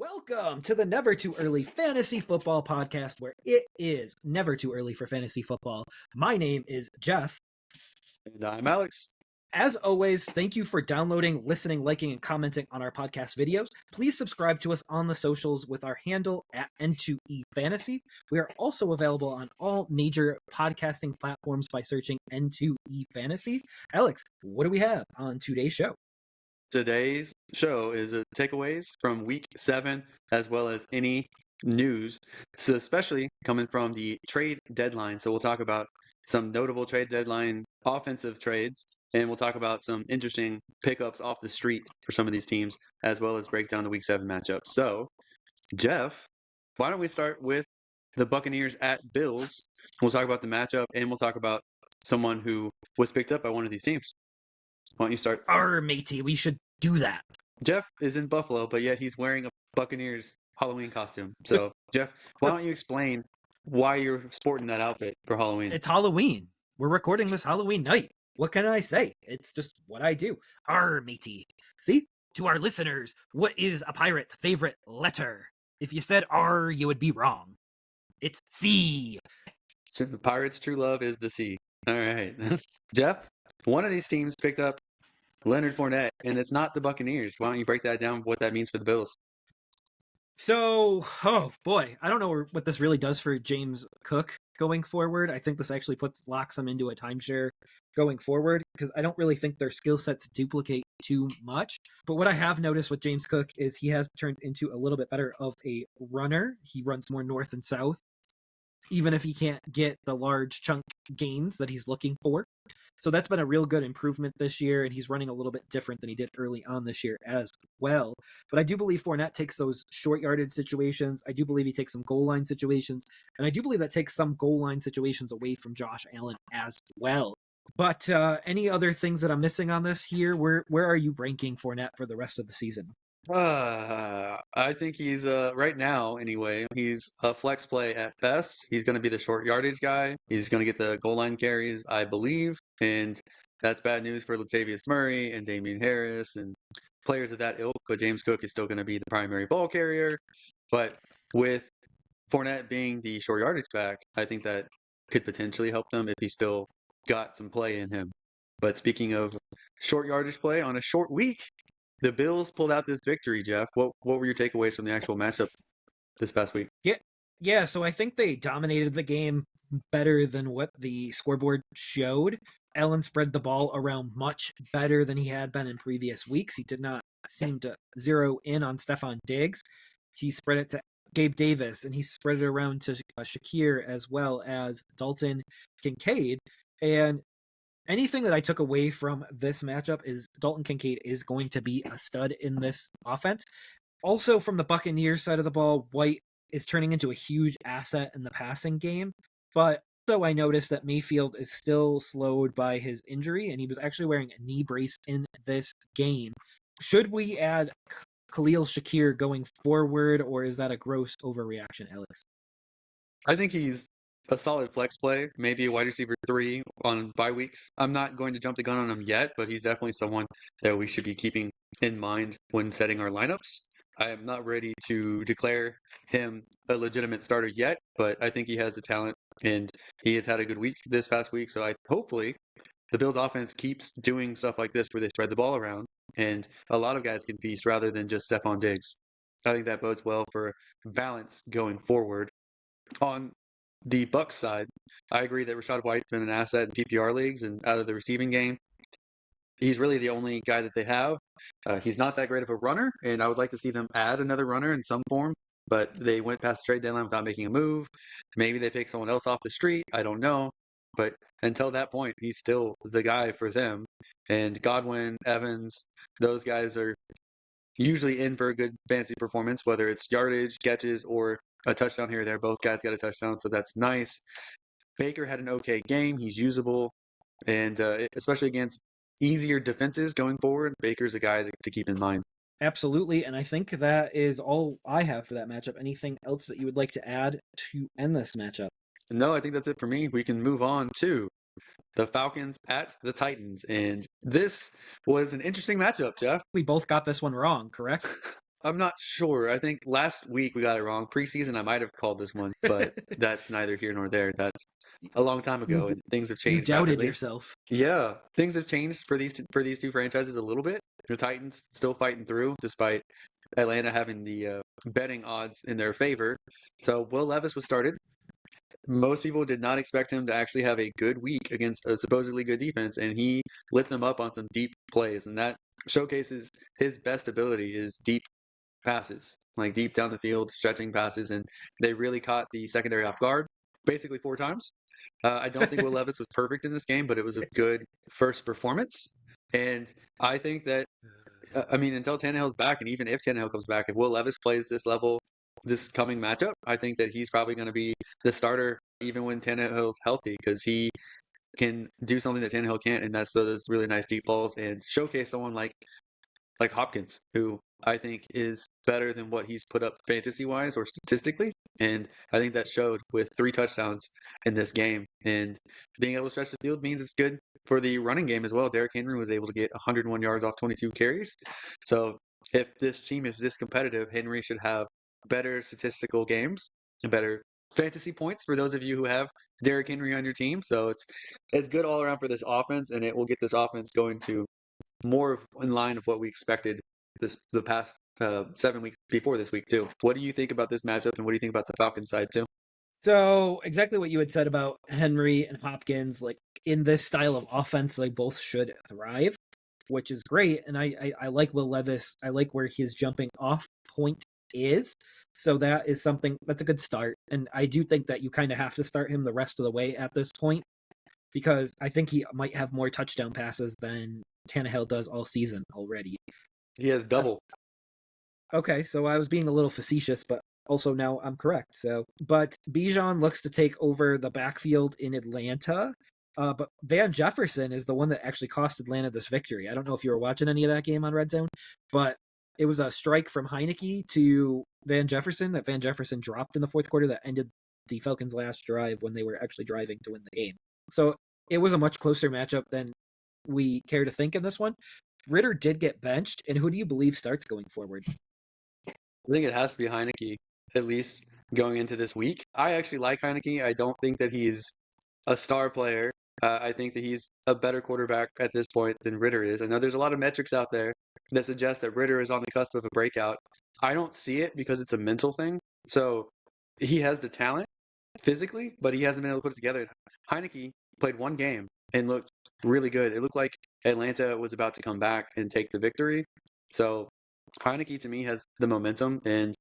Welcome to the Never Too Early Fantasy Football Podcast, where it is never too early for fantasy football. My name is Jeff. And I'm Alex. As always, thank you for downloading, listening, liking, and commenting on our podcast videos. Please subscribe to us on the socials with our handle at N2EFantasy. We are also available on all major podcasting platforms by searching N2EFantasy. Alex, what do we have on today's show? Today's show is takeaways from week 7, as well as any news. So especially coming from the trade deadline. So we'll talk about some notable trade deadline offensive trades, and we'll talk about some interesting pickups off the street for some of these teams, as well as break down the week 7 matchup. So, Jeff, why don't we start with the Buccaneers at Bills? We'll talk about the matchup, and we'll talk about someone who was picked up by one of these teams. Why don't you start? Matey, we should do that. Jeff is in Buffalo, but yet he's wearing a Buccaneers Halloween costume. So, Jeff, why don't you explain why you're sporting that outfit for Halloween? It's Halloween. We're recording this Halloween night. What can I say? It's just what I do. Matey. See? To our listeners, what is a pirate's favorite letter? If you said R, you would be wrong. It's C. So the Pirates' true love is the sea. All right. Jeff, one of these teams picked up Leonard Fournette, and it's not the Buccaneers. Why don't you break that down, what that means for the Bills? So, oh boy, I don't know what this really does for James Cook going forward. I think this actually locks him into a timeshare going forward, because I don't really think their skill sets duplicate too much. But what I have noticed with James Cook is he has turned into a little bit better of a runner. He runs more north and south, even if he can't get the large chunk gains that he's looking for. So that's been a real good improvement this year, and he's running a little bit different than he did early on this year as well. But I do believe Fournette takes those short yardage situations. I do believe he takes some goal line situations, and I do believe that takes some goal line situations away from Josh Allen as well. But any other things that I'm missing on this here? Where are you ranking Fournette for the rest of the season? I think he's right now anyway. He's a flex play at best. He's going to be the short yardage guy. He's going to get the goal line carries, I believe, and that's bad news for Latavius Murray and Damian Harris and players of that ilk. But James Cook is still going to be the primary ball carrier. But with Fournette being the short yardage back, I think that could potentially help them if he still got some play in him. But speaking of short yardage play on a short week, the Bills pulled out this victory, Jeff. What were your takeaways from the actual matchup this past week? Yeah, so I think they dominated the game better than what the scoreboard showed. Allen spread the ball around much better than he had been in previous weeks. He did not seem to zero in on Stephon Diggs. He spread it to Gabe Davis, and he spread it around to Shakir as well as Dalton Kincaid. And anything that I took away from this matchup is Dalton Kincaid is going to be a stud in this offense. Also, from the Buccaneers side of the ball, White is turning into a huge asset in the passing game. But also, I noticed that Mayfield is still slowed by his injury, and he was actually wearing a knee brace in this game. Should we add Khalil Shakir going forward, or is that a gross overreaction, Alex? I think he's a solid flex play, maybe a wide receiver 3 on bye weeks. I'm not going to jump the gun on him yet, but he's definitely someone that we should be keeping in mind when setting our lineups. I am not ready to declare him a legitimate starter yet, but I think he has the talent, and he has had a good week this past week. So hopefully the Bills offense keeps doing stuff like this where they spread the ball around, and a lot of guys can feast rather than just Stephon Diggs. I think that bodes well for balance going forward. On the Bucs side, I agree that Rachaad White's been an asset in PPR leagues and out of the receiving game. He's really the only guy that they have. He's not that great of a runner, and I would like to see them add another runner in some form, but they went past the trade deadline without making a move. Maybe they pick someone else off the street. I don't know. But until that point, he's still the guy for them. And Godwin, Evans, those guys are usually in for a good fantasy performance, whether it's yardage, catches, or a touchdown here or there. Both guys got a touchdown, so that's nice. Baker had an okay game. He's usable. And especially against easier defenses going forward, Baker's a guy to keep in mind. Absolutely, and I think that is all I have for that matchup. Anything else that you would like to add to end this matchup? No, I think that's it for me. We can move on to the Falcons at the Titans. And this was an interesting matchup, Jeff. We both got this one wrong, correct? I'm not sure. I think last week we got it wrong. Preseason, I might have called this one, but that's neither here nor there. That's a long time you ago, and things have you changed doubted rapidly. yourself. Yeah, things have changed for these two franchises a little bit. The Titans still fighting through, despite Atlanta having the betting odds in their favor. So Will Levis was started. Most people did not expect him to actually have a good week against a supposedly good defense, and he lit them up on some deep plays, and that showcases his best ability is deep passes, like deep down the field, stretching passes, and they really caught the secondary off guard, basically 4 times. I don't think Will Levis was perfect in this game, but it was a good first performance, and I think that I mean, until Tannehill's back, and even if Tannehill comes back, if Will Levis plays this level, this coming matchup, I think that he's probably going to be the starter even when Tannehill's healthy because he can do something that Tannehill can't, and that's those really nice deep balls and showcase someone like Hopkins, who I think is better than what he's put up fantasy wise or statistically. And I think that showed with 3 touchdowns in this game. And being able to stretch the field means it's good for the running game as well. Derrick Henry was able to get 101 yards off 22 carries. So if this team is this competitive, Henry should have better statistical games and better fantasy points for those of you who have Derrick Henry on your team. So it's good all around for this offense, and it will get this offense going to more in line of what we expected the past 7 weeks before this week too. What do you think about this matchup, and what do you think about the Falcons side too? So exactly what you had said about Henry and Hopkins, like in this style of offense, like both should thrive, which is great. And I like Will Levis. I like where his jumping off point is. So that is something that's a good start. And I do think that you kind of have to start him the rest of the way at this point because I think he might have more touchdown passes than Tannehill does all season already. He has double. Okay, so I was being a little facetious, but also now I'm correct. So, but Bijan looks to take over the backfield in Atlanta. But Van Jefferson is the one that actually cost Atlanta this victory. I don't know if you were watching any of that game on Red Zone, but it was a strike from Heineke to Van Jefferson that Van Jefferson dropped in the fourth quarter that ended the Falcons' last drive when they were actually driving to win the game. So it was a much closer matchup than we care to think in this one. Ritter did get benched, and who do you believe starts going forward? I think it has to be Heineke, at least going into this week. I actually like Heineke. I don't think that he's a star player. I think that he's a better quarterback at this point than Ritter is. I know there's a lot of metrics out there that suggest that Ritter is on the cusp of a breakout. I don't see it because it's a mental thing. So he has the talent physically, but he hasn't been able to put it together. Heineke played one game and looked really good. It looked like Atlanta was about to come back and take the victory. So Heineke to me has the momentum, and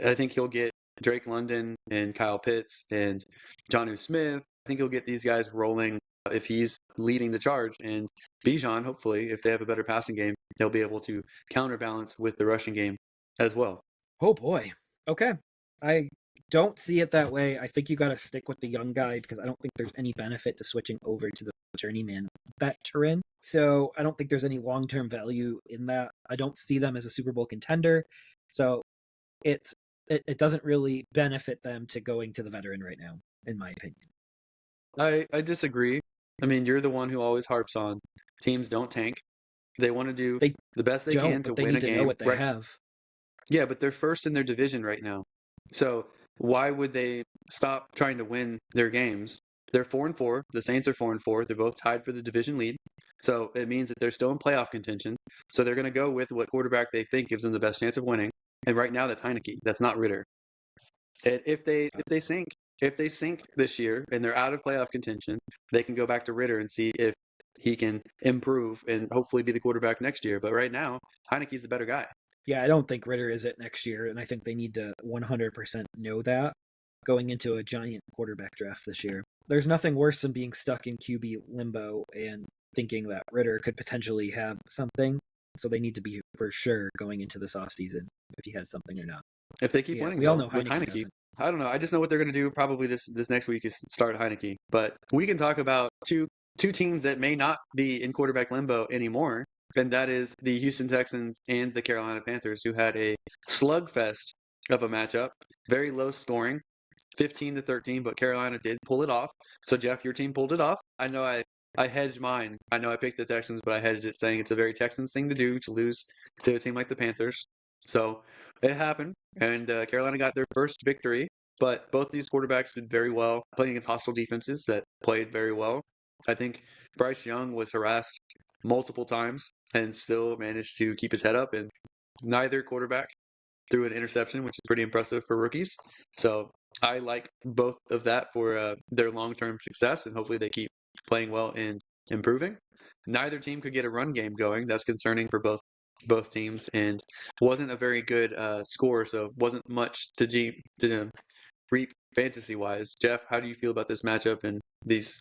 I think he'll get Drake London and Kyle Pitts and Jonnu Smith. I think he'll get these guys rolling if he's leading the charge. And Bijan, hopefully, if they have a better passing game, they'll be able to counterbalance with the rushing game as well. Oh boy. Okay. I don't see it that way. I think you got to stick with the young guy because I don't think there's any benefit to switching over to the journeyman veteran. So I don't think there's any long term value in that. I don't see them as a Super Bowl contender. So it doesn't really benefit them to going to the veteran right now, in my opinion. I disagree. I mean, you're the one who always harps on teams don't tank. They want to do They the best they don't, can to but they win a need to know game. what they Right. have. Yeah, but they're first in their division right now. So why would they stop trying to win their games? They're 4-4. The Saints are 4-4. They're both tied for the division lead. So it means that they're still in playoff contention. So they're going to go with what quarterback they think gives them the best chance of winning. And right now, that's Heineke. That's not Ritter. And if they sink this year and they're out of playoff contention, they can go back to Ritter and see if he can improve and hopefully be the quarterback next year. But right now, Heineke's the better guy. Yeah, I don't think Ritter is it next year, and I think they need to 100% know that going into a giant quarterback draft this year. There's nothing worse than being stuck in QB limbo and thinking that Ritter could potentially have something. So they need to be for sure going into this offseason if he has something or not. If they keep Yeah, winning we all though know with Heineke Heineke, doesn't. I don't know. I just know what they're going to do. Probably this next week is start Heineke. But we can talk about two teams that may not be in quarterback limbo anymore, and that is the Houston Texans and the Carolina Panthers, who had a slugfest of a matchup, very low scoring, 15-13. But Carolina did pull it off. So Jeff, your team pulled it off. I know I hedged mine. I know I picked the Texans, but I hedged it saying it's a very Texans thing to do to lose to a team like the Panthers. So it happened, and Carolina got their first victory. But both these quarterbacks did very well playing against hostile defenses that played very well. I think Bryce Young was harassed multiple times and still managed to keep his head up, and neither quarterback threw an interception, which is pretty impressive for rookies. So I like both of that for their long-term success, and hopefully they keep playing well and improving. Neither team could get a run game going. That's concerning for both teams, and wasn't a very good score, so wasn't much to reap fantasy-wise. Jeff, how do you feel about this matchup and these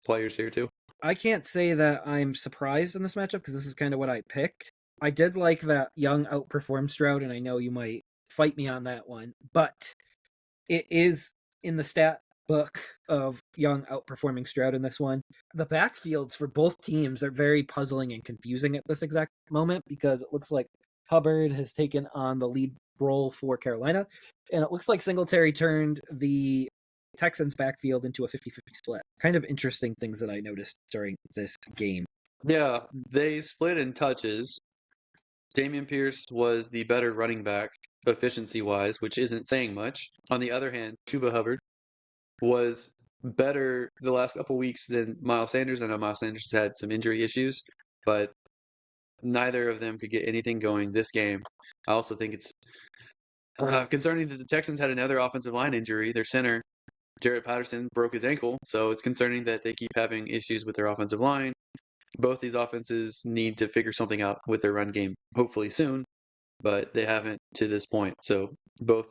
players here too? I can't say that I'm surprised in this matchup because this is kind of what I picked. I did like that Young outperformed Stroud, and I know you might fight me on that one, but it is in the stat book of Young outperforming Stroud in this one. The backfields for both teams are very puzzling and confusing at this exact moment because it looks like Hubbard has taken on the lead role for Carolina, and it looks like Singletary turned the Texans backfield into a 50-50 split. Kind of interesting things that I noticed during this game. Yeah, they split in touches. Damian Pierce was the better running back efficiency-wise, which isn't saying much. On the other hand, Chuba Hubbard was better the last couple weeks than Miles Sanders. I know Miles Sanders has had some injury issues, but neither of them could get anything going this game. I also think it's concerning that the Texans had another offensive line injury. Their center, Jarrett Patterson, broke his ankle, so it's concerning that they keep having issues with their offensive line. Both these offenses need to figure something out with their run game, hopefully soon, but they haven't to this point. So both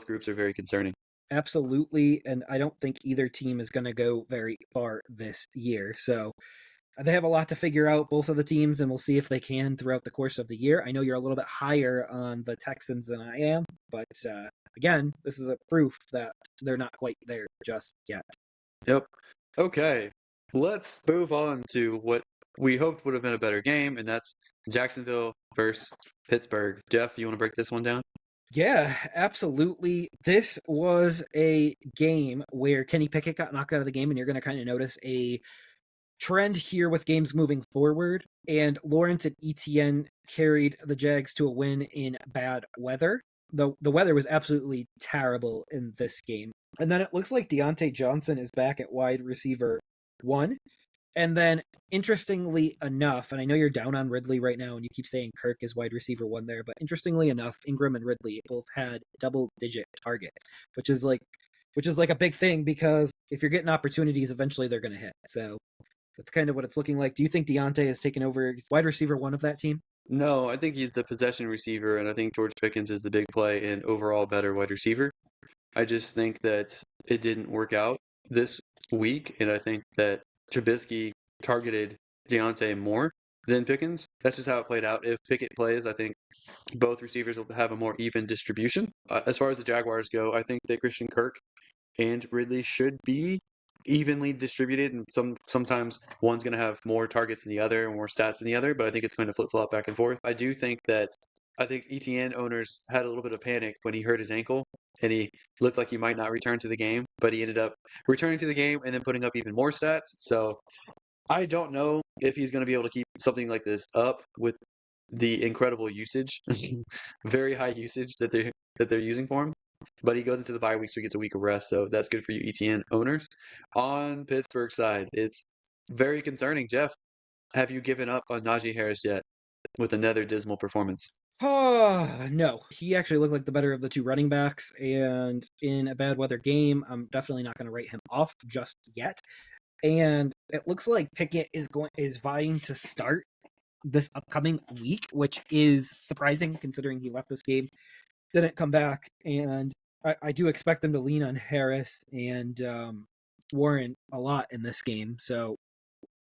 groups are very concerning. Absolutely, and I don't think either team is going to go very far this year. So they have a lot to figure out, both of the teams, and we'll see if they can throughout the course of the year. I know you're a little bit higher on the Texans than I am, but again, this is a proof that they're not quite there just yet. Yep. Okay. Let's move on to what we hoped would have been a better game, and that's Jacksonville versus Pittsburgh. Jeff, you want to break this one down? Yeah, absolutely. This was a game where Kenny Pickett got knocked out of the game, and you're going to kind of notice a trend here with games moving forward. And Lawrence and Etienne carried the Jags to a win in bad weather. The weather was absolutely terrible in this game. And then it looks like Deontay Johnson is back at wide receiver 1. And then, interestingly enough, and I know you're down on Ridley right now, and you keep saying Kirk is wide receiver 1 there, but interestingly enough, Ingram and Ridley both had double-digit targets, which is like a big thing because if you're getting opportunities, eventually they're going to hit. So that's kind of what it's looking like. Do you think Deontay has taken over wide receiver 1 of that team? No, I think he's the possession receiver, and I think George Pickens is the big play and overall better wide receiver. I just think that it didn't work out this week, and I think that Trubisky targeted Deontay more than Pickens. That's just how it played out. If Pickett plays, I think both receivers will have a more even distribution. As far as the Jaguars go, I think that Christian Kirk and Ridley should be evenly distributed, and sometimes one's going to have more targets than the other and more stats than the other, but I think it's going to flip-flop back and forth. I think ETN owners had a little bit of panic when he hurt his ankle and he looked like he might not return to the game, but he ended up returning to the game and then putting up even more stats. So I don't know if he's going to be able to keep something like this up with the incredible usage, very high usage that they're using for him. But he goes into the bye week, so he gets a week of rest. So that's good for you, ETN owners. On Pittsburgh side, it's very concerning. Jeff, have you given up on Najee Harris yet with another dismal performance? No. He actually looked like the better of the two running backs, and in a bad weather game, I'm definitely not going to write him off just yet. And it looks like Pickett is vying to start this upcoming week, which is surprising considering he left this game, didn't come back, and I do expect them to lean on Harris and Warren a lot in this game. So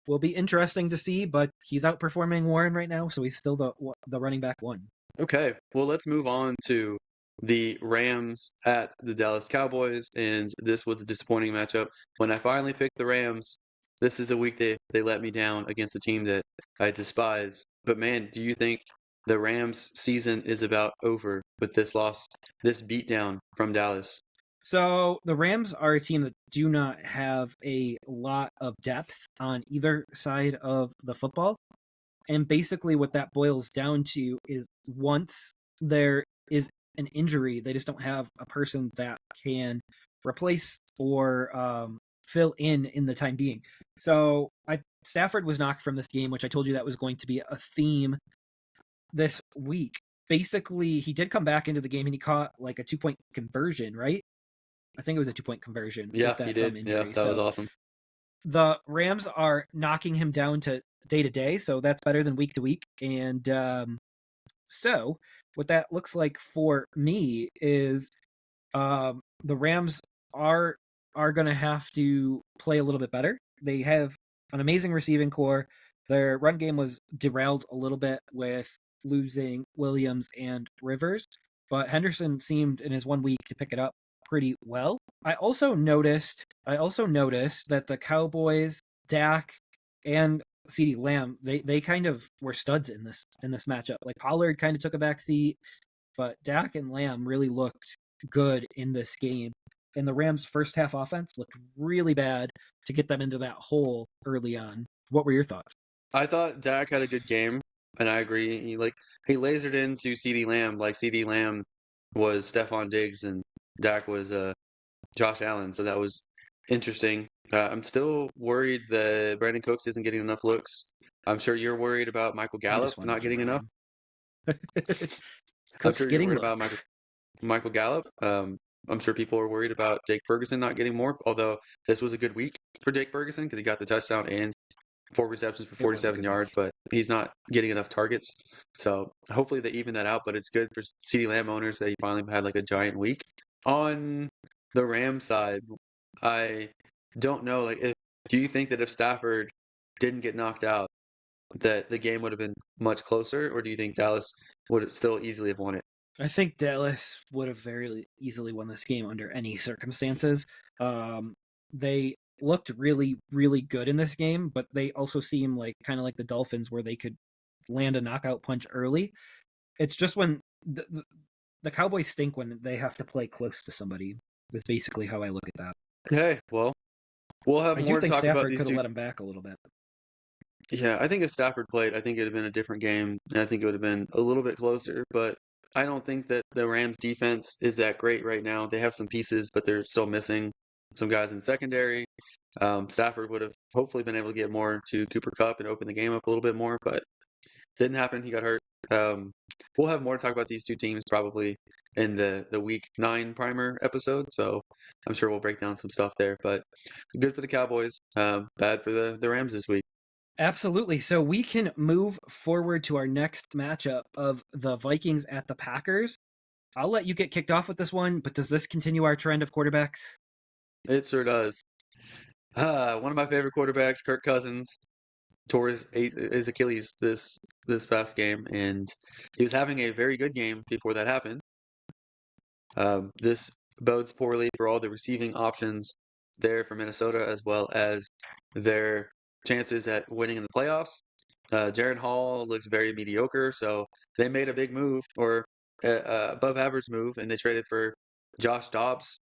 will be interesting to see, but he's outperforming Warren right now, so he's still the running back 1. Okay, well, let's move on to the Rams at the Dallas Cowboys, and this was a disappointing matchup. When I finally picked the Rams, this is the week they let me down against a team that I despise. But man, do you think the Rams season is about over with this loss, this beatdown from Dallas? So the Rams are a team that do not have a lot of depth on either side of the football. And basically what that boils down to is once there is an injury. They just don't have a person that can replace or fill in the time being. So Stafford was knocked from this game, which I told you that was going to be a theme this week. Basically, he did come back into the game and he caught like a 2-point conversion, right? I think it was a 2-point conversion Yeah, with that he did. thumb injury. Yeah, that was So awesome. the Rams are knocking him down to day to day, so that's better than week to week. And so what that looks like for me is the Rams are going to have to play a little bit better. They have an amazing receiving core. Their run game was derailed a little bit with losing Williams and Rivers, but Henderson seemed in his 1 week to pick it up pretty well. I also noticed that the Cowboys, Dak, and CeeDee Lamb, they kind of were studs in this matchup. Like Pollard kind of took a back seat, but Dak and Lamb really looked good in this game. And the Rams' first half offense looked really bad to get them into that hole early on. What were your thoughts? I thought Dak had a good game, and I agree. He lasered into CeeDee Lamb like CeeDee Lamb was Stephon Diggs and Dak was Josh Allen, so that was interesting. I'm still worried that Brandon Cooks isn't getting enough looks. I'm sure you're worried about Michael I Gallup just wanted not to getting enough. rhyme. I'm Cook's sure you're getting worried about Michael looks. Michael Gallup. I'm sure people are worried about Jake Ferguson not getting more, although this was a good week for Jake Ferguson because he got the touchdown and 4 receptions for It was a 47 good yards, week. but he's not getting enough targets. So hopefully they even that out, but it's good for CeeDee Lamb owners that he finally had like a giant week. On the Rams side, I don't know. Do you think that if Stafford didn't get knocked out, that the game would have been much closer, or do you think Dallas would still easily have won it? I think Dallas would have very easily won this game under any circumstances. They looked really, really good in this game, but they also seem like kind of like the Dolphins where they could land a knockout punch early. It's just when the Cowboys stink when they have to play close to somebody. Is basically how I look at that. Hey, well, we'll have I do more to think talk about Stafford these could have two. let him back a little bit. Yeah, I think if Stafford played, I think it would have been a different game, and I think it would have been a little bit closer. But I don't think that the Rams defense is that great right now. They have some pieces, but they're still missing some guys in secondary. Stafford would have hopefully been able to get more to Cooper Kupp and open the game up a little bit more, but didn't happen. He got hurt. Um, we'll have more to talk about these two teams probably in the Week 9 primer episode, so I'm sure we'll break down some stuff there. But good for the Cowboys, bad for the Rams this week. Absolutely. So we can move forward to our next matchup of the Vikings at the Packers. I'll let you get kicked off with this one, but does this continue our trend of quarterbacks? It sure does. One of my favorite quarterbacks, Kirk Cousins, tore his Achilles this past game, and he was having a very good game before that happened. This bodes poorly for all the receiving options there for Minnesota, as well as their chances at winning in the playoffs. Jaron Hall looks very mediocre, so they made a big move or above average move, and they traded for Josh Dobbs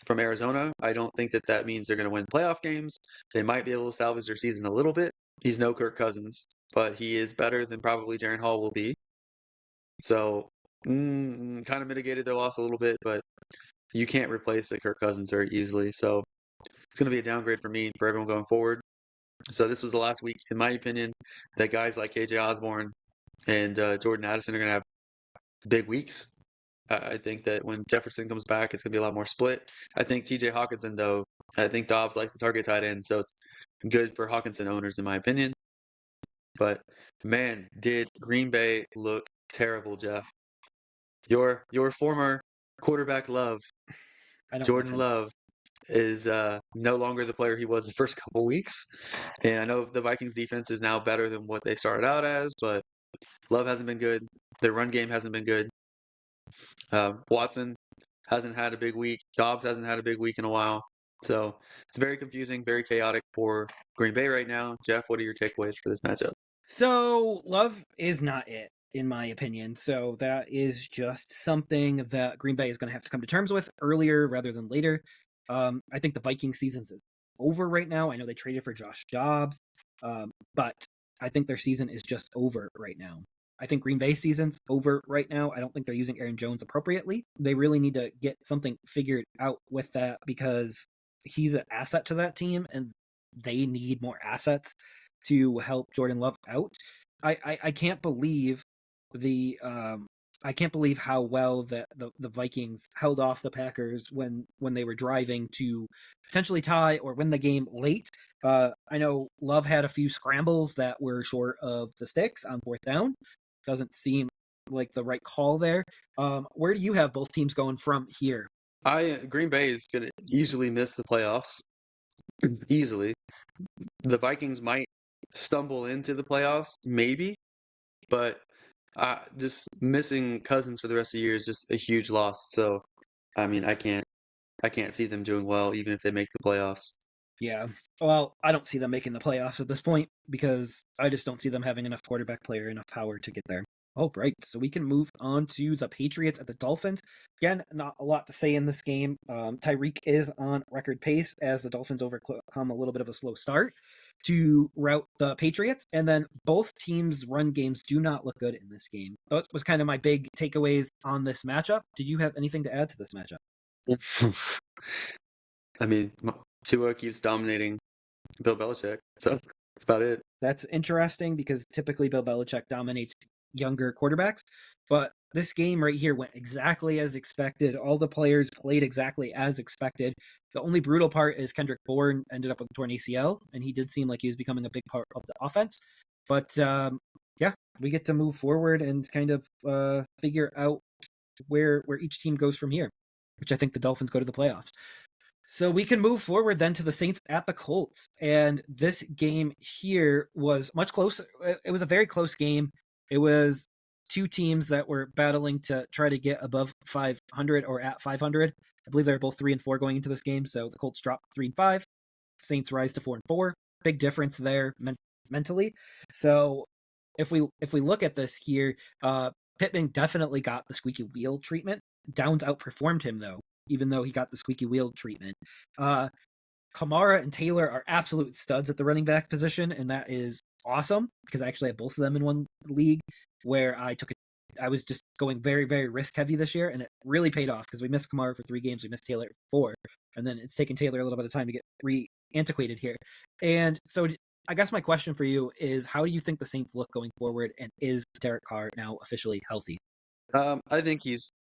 from Arizona. I don't think that that means they're going to win playoff games. They might be able to salvage their season a little bit. He's no Kirk Cousins, but he is better than probably Jaron Hall will be. So kind of mitigated their loss a little bit, but you can't replace the Kirk Cousins very easily. So it's going to be a downgrade for me for everyone going forward. So this was the last week, in my opinion, that guys like KJ Osborne and Jordan Addison are going to have big weeks. I think that when Jefferson comes back, it's going to be a lot more split. I think TJ Hawkinson, though, I think Dobbs likes to target tight end, so it's good for Hawkinson owners, in my opinion. But man, did Green Bay look terrible, Jeff? Your former quarterback love, I don't love Jordan him. Love, is no longer the player he was the first couple weeks. And I know the Vikings defense is now better than what they started out as, but Love hasn't been good. Their run game hasn't been good. Watson hasn't had a big week. Dobbs hasn't had a big week in a while. So it's very confusing, very chaotic for Green Bay right now. Jeff, what are your takeaways for this matchup? So Love is not it, in my opinion. So that is just something that Green Bay is going to have to come to terms with earlier rather than later. I think the Viking season is over right now. I know they traded for Josh Dobbs, but I think their season is just over right now. I think Green Bay season's over right now. I don't think they're using Aaron Jones appropriately. They really need to get something figured out with that because he's an asset to that team and they need more assets to help Jordan Love out. I can't believe the I can't believe how well the Vikings held off the Packers when they were driving to potentially tie or win the game late. I know Love had a few scrambles that were short of the sticks on fourth down. Doesn't seem like the right call there. Where do you have both teams going from here? Green Bay is gonna easily miss the playoffs. Easily. The Vikings might stumble into the playoffs, maybe, but just missing Cousins for the rest of the year is just a huge loss. So, I mean, I can't see them doing well even if they make the playoffs. Yeah. Well, I don't see them making the playoffs at this point because I just don't see them having enough quarterback player, enough power to get there. All right, so we can move on to the Patriots at the Dolphins. Again, not a lot to say in this game. Tyreek is on record pace as the Dolphins overcome a little bit of a slow start to rout the Patriots, and then both teams' run games do not look good in this game. That was kind of my big takeaways on this matchup. Did you have anything to add to this matchup? I mean, Tua keeps dominating Bill Belichick, so that's about it. That's interesting because typically Bill Belichick dominates younger quarterbacks, but this game right here went exactly as expected. All the players played exactly as expected. The only brutal part is Kendrick Bourne ended up with a torn ACL, and he did seem like he was becoming a big part of the offense. But yeah, we get to move forward and kind of figure out where each team goes from here, which I think the Dolphins go to the playoffs. So we can move forward then to the Saints at the Colts. And this game here was much closer. It was a very close game. It was two teams that were battling to try to get above 500 or at 500. I believe they were both 3-4 going into this game. So the Colts dropped 3-5. Saints rise to 4-4. Big difference there mentally. So if we look at this here, Pittman definitely got the squeaky wheel treatment. Downs outperformed him though, even though he got the squeaky wheel treatment. Kamara and Taylor are absolute studs at the running back position, and that is awesome because I actually have both of them in one league where I was just going very, very risk heavy this year, and it really paid off because we missed Kamara for 3 games, we missed Taylor for 4, and then it's taken Taylor a little bit of time to get re-antiquated here. And so I guess my question for you is, how do you think the Saints look going forward, and is Derek Carr now officially healthy? I think he's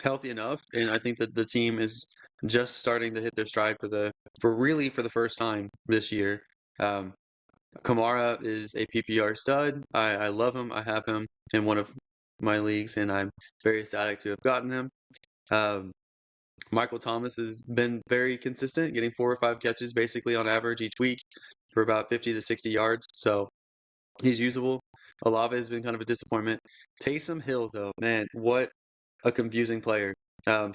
healthy enough, and I think that the team is just starting to hit their stride for the first time this year. Um, Kamara is a PPR stud. I love him. I have him in one of my leagues, and I'm very ecstatic to have gotten him. Um, Michael Thomas has been very consistent, getting 4 or 5 catches basically on average each week for about 50 to 60 yards. So he's usable. Olave has been kind of a disappointment. Taysom Hill, though, man, what a confusing player.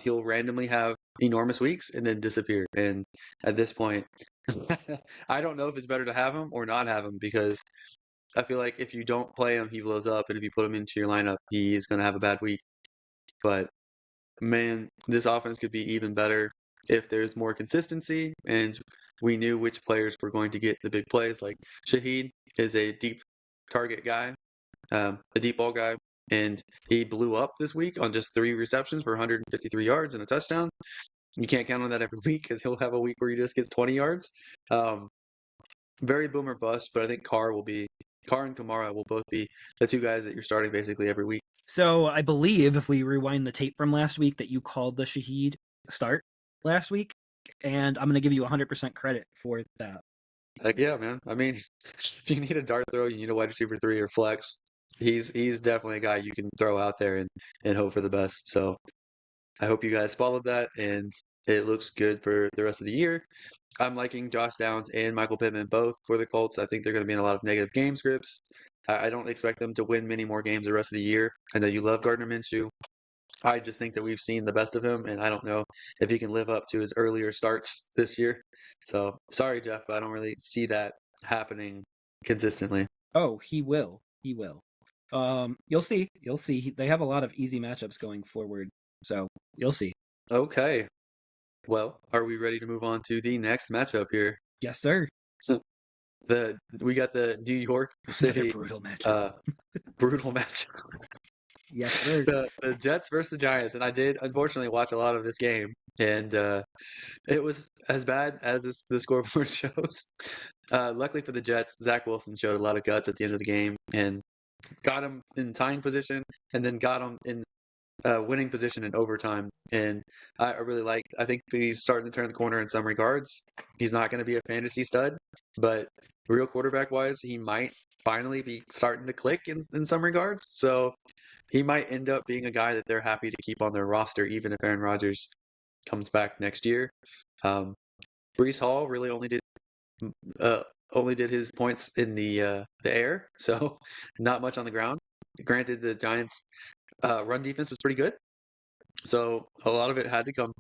He'll randomly have enormous weeks and then disappear. And at this point, I don't know if it's better to have him or not have him because I feel like if you don't play him, he blows up, and if you put him into your lineup, he's going to have a bad week. But man, this offense could be even better if there's more consistency and we knew which players were going to get the big plays. Like Shaheed is a deep target guy, a deep ball guy, and he blew up this week on just 3 receptions for 153 yards and a touchdown. You can't count on that every week because he'll have a week where he just gets 20 yards. Um, very boomer bust, but I think Carr and Kamara will both be the two guys that you're starting basically every week. So I believe if we rewind the tape from last week that you called the Shaheed start last week, and I'm going to give you 100% credit for that. Like, yeah, man. I mean, if you need a dart throw, you need a wide receiver 3 or flex. He's definitely a guy you can throw out there and hope for the best. So I hope you guys followed that, and it looks good for the rest of the year. I'm liking Josh Downs and Michael Pittman both for the Colts. I think they're going to be in a lot of negative game scripts. I don't expect them to win many more games the rest of the year. I know you love Gardner Minshew. I just think that we've seen the best of him, and I don't know if he can live up to his earlier starts this year. So sorry, Jeff, but I don't really see that happening consistently. Oh, he will. He will. You'll see. You'll see. They have a lot of easy matchups going forward, so you'll see. Okay. Well, are we ready to move on to the next matchup here? Yes, sir. We got the New York Another City brutal matchup. uh, brutal match. Yes, sir. The Jets versus the Giants, and I did unfortunately watch a lot of this game, and it was as bad as the scoreboard shows. Luckily for the Jets, Zach Wilson showed a lot of guts at the end of the game and got him in tying position, and then got him in winning position in overtime. And I really like. I think he's starting to turn the corner in some regards. He's not going to be a fantasy stud, but real quarterback wise, he might finally be starting to click in some regards. So he might end up being a guy that they're happy to keep on their roster, even if Aaron Rodgers comes back next year. Um, Brees Hall really uh, only did his points in the air, so not much on the ground. Granted, the Giants' run defense was pretty good, so a lot of it had to come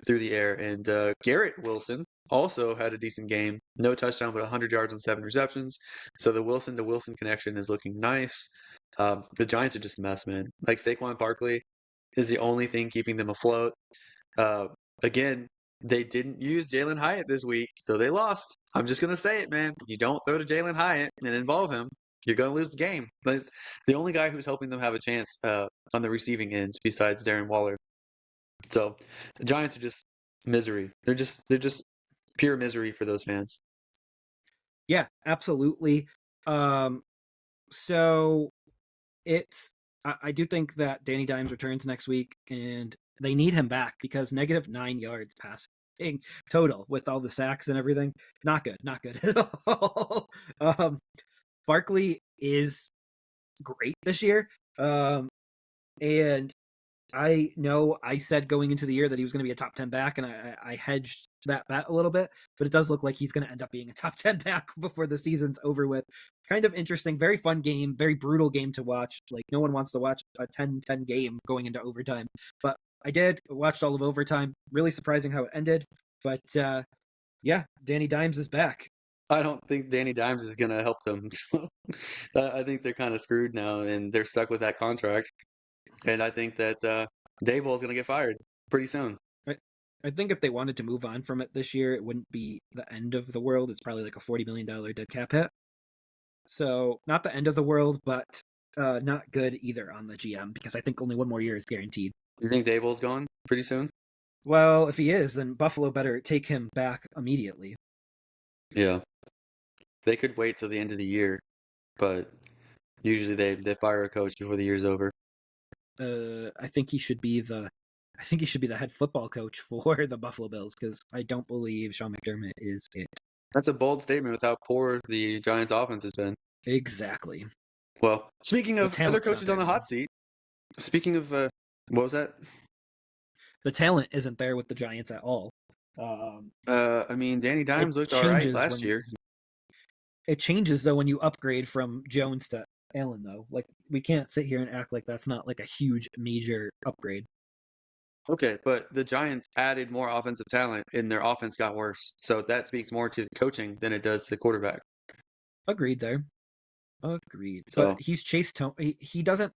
through the air. And Garrett Wilson also had a decent game. No touchdown, but 100 yards on 7 receptions. So the Wilson to Wilson connection is looking nice. The Giants are just a mess, man. Like Saquon Barkley is the only thing keeping them afloat. Uh, Again, they didn't use Jalen Hyatt this week, so they lost. I'm just gonna say it, man. You don't throw to Jalen Hyatt and involve him, you're gonna lose the game. But it's the only guy who's helping them have a chance on the receiving end besides Darren Waller. So the Giants are just misery. They're just pure misery for those fans. Yeah, absolutely. So it's I do think that Danny Dimes returns next week, and they need him back because -9 yards passing total with all the sacks and everything. Not good, not good at all. Barkley is great this year, and I know I said going into the year that he was going to be a top 10 back, and I hedged that bet a little bit, but it does look like he's going to end up being a top 10 back before the season's over with. Kind of interesting, very fun game, very brutal game to watch. Like, no one wants to watch a 10-10 game going into overtime, but I did, watched all of overtime. Really surprising how it ended, but yeah, Danny Dimes is back. I don't think Danny Dimes is gonna help them. So, I think they're kind of screwed now, and they're stuck with that contract. And I think that Dayball is gonna get fired pretty soon. I think if they wanted to move on from it this year, it wouldn't be the end of the world. It's probably like a $40 million dead cap hit. So not the end of the world, but not good either on the GM because I think only one more year is guaranteed. You think Dayball's gone pretty soon? Well, if he is, then Buffalo better take him back immediately. Yeah. They could wait till the end of the year, but usually they fire a coach before the year's over. I think he should be the head football coach for the Buffalo Bills because I don't believe Sean McDermott is it. That's a bold statement with how poor the Giants' offense has been. Exactly. Well, speaking The of other talent's not coaches there, on the though. hot seat, speaking of what was that? The talent isn't there with the Giants at all. I mean, Danny It Dimes looked all right changes last year. it changes though when you upgrade from Jones to Allen though. Like we can't sit here and act like that's not like a huge major upgrade. Okay, but the Giants added more offensive talent and their offense got worse. So that speaks more to the coaching than it does to the quarterback. Agreed there. Agreed. But So, he's chased he doesn't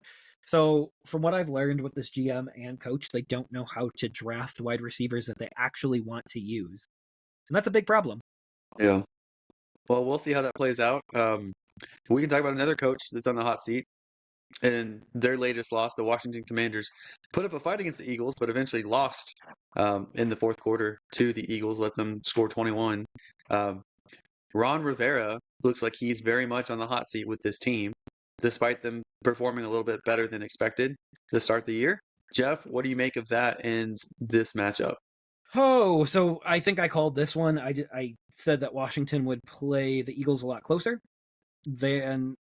so from what I've learned with this GM and coach, they don't know how to draft wide receivers that they actually want to use. And that's a big problem. yeah. Well, we'll see how that plays out. We can talk about another coach that's on the hot seat. And their latest loss, the Washington Commanders, put up a fight against the Eagles, but eventually lost in the fourth quarter to the Eagles, let them score 21. Um, Ron Rivera looks like he's very much on the hot seat with this team, despite them performing a little bit better than expected to start the year. Jeff, what do you make of that and this matchup? Oh, so I think I called this one. I said that Washington would play the Eagles a lot closer than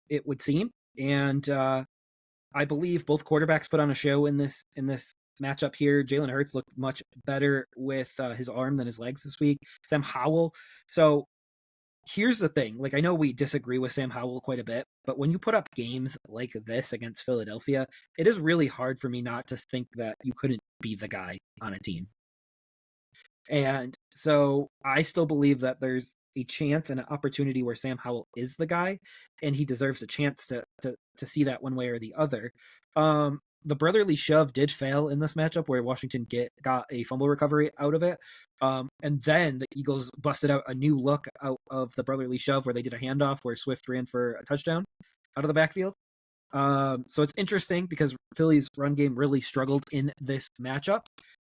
it would seem. And I believe both quarterbacks put on a show in this matchup here. Jalen Hurts looked much better with his arm than his legs this week. Sam Howell. So here's the thing. Like I know we disagree with Sam Howell quite a bit, but when you put up games like this against Philadelphia, it is really hard for me not to think that you couldn't be the guy on a team. And so I still believe that there's a chance and an opportunity where Sam Howell is the guy, and he deserves a chance to see that one way or the other. the brotherly shove did fail in this matchup where Washington got a fumble recovery out of it. And then the Eagles busted out a new look out of the brotherly shove where they did a handoff where Swift ran for a touchdown out of the backfield. So it's interesting because Philly's run game really struggled in this matchup.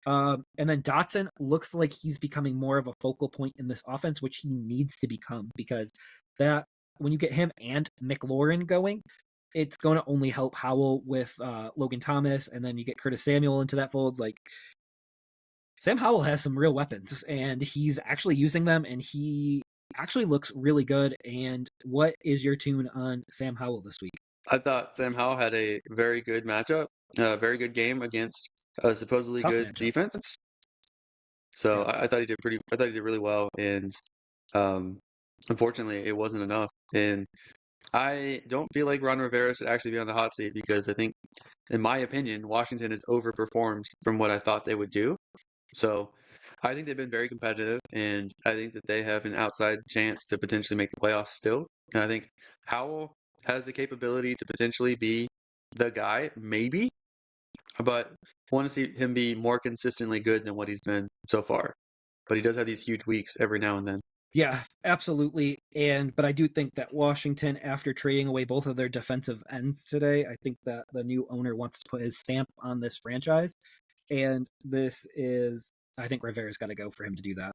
And then Dotson looks like he's becoming more of a focal point in this offense, which he needs to become because that when you get him and McLaurin going, it's going to only help Howell with Logan Thomas, and then you get Curtis Samuel into that fold. Like Sam Howell has some real weapons, and he's actually using them, and he actually looks really good. And what is your tune on Sam Howell this week? I thought Sam Howell had a very good matchup, a very good game against a supposedly Tough good matchup. defense. So Yeah. I thought he did pretty. I thought he did really well, and um, unfortunately, it wasn't enough. And I don't feel like Ron Rivera should actually be on the hot seat because I think, in my opinion, Washington has overperformed from what I thought they would do. So I think they've been very competitive, and I think that they have an outside chance to potentially make the playoffs still. And I think Howell has the capability to potentially be the guy, maybe, but I want to see him be more consistently good than what he's been so far. But he does have these huge weeks every now and then. Yeah, absolutely. But I do think that Washington, after trading away both of their defensive ends today, I think that the new owner wants to put his stamp on this franchise. And I think Rivera's got to go for him to do that.